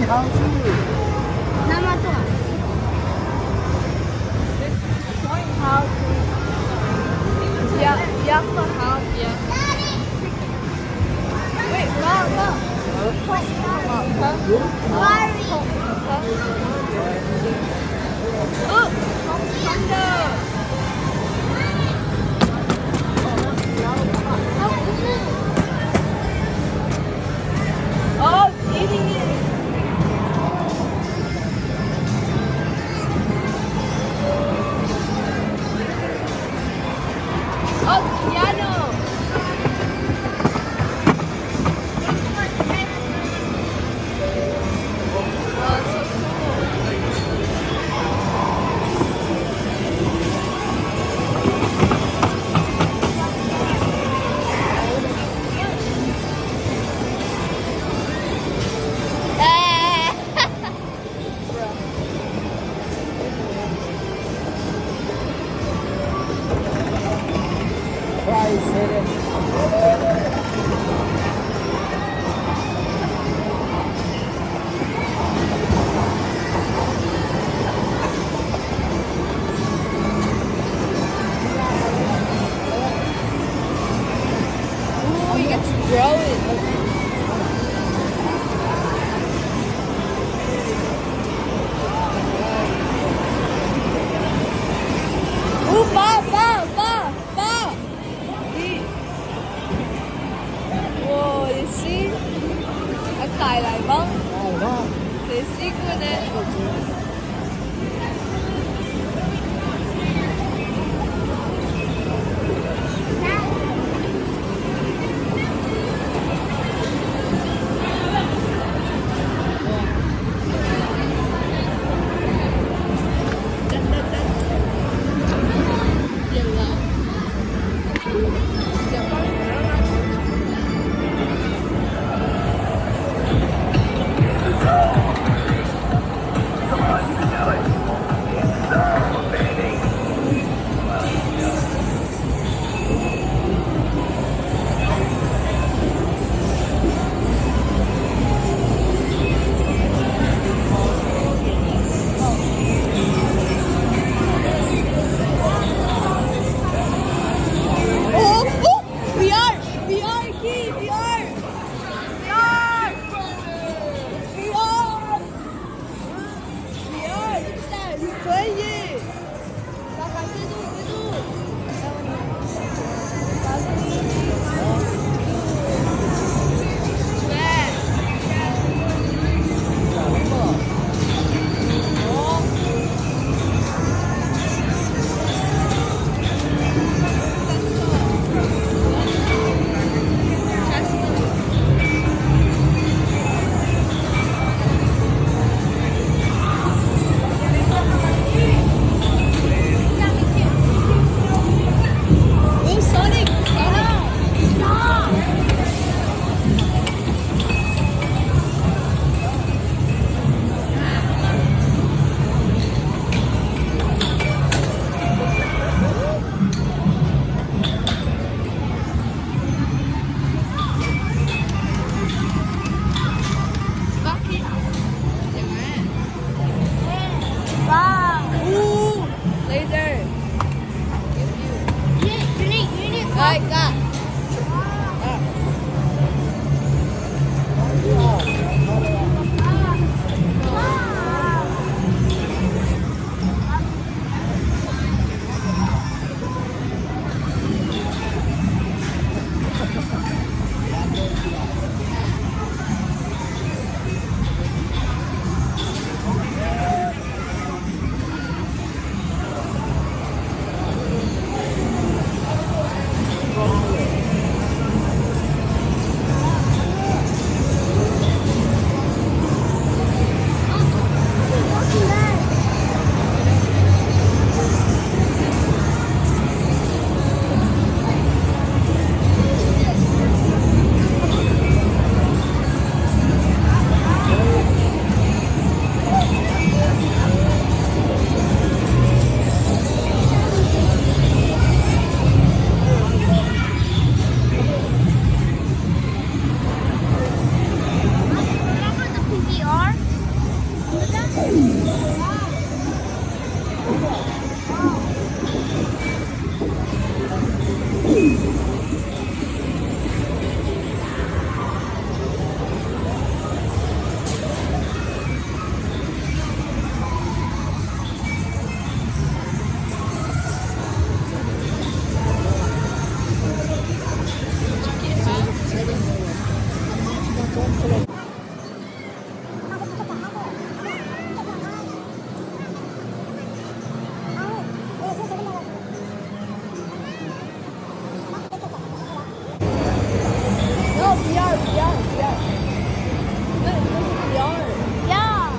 house. Nama tu. House. Yeah, yeah, for house, yeah. Wait, go. Worry. Oh, thunder. Oh, it's eating it. Oh, piano. Oh, so cool. Price hidden. Ooh, you get to grow it. Ooh, ba. Đi. Wow, you see? Nó cài lại bông. Này đó. Để xích luôn đấy. From No, VR. No, VR. Yeah.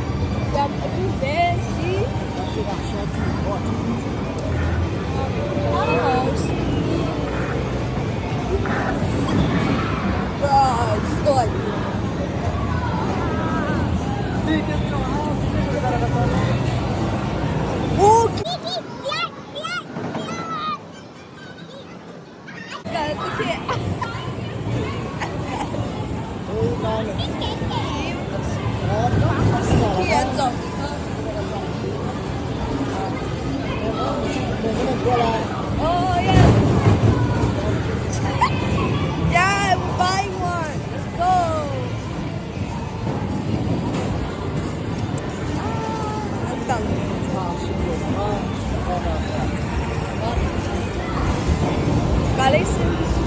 Yeah, aqui vê, see? Bro, just go like this. Oh, God, look at he ends up. Oh, yeah. Yeah, we're buying one. Let's go. 일단 갈릭슨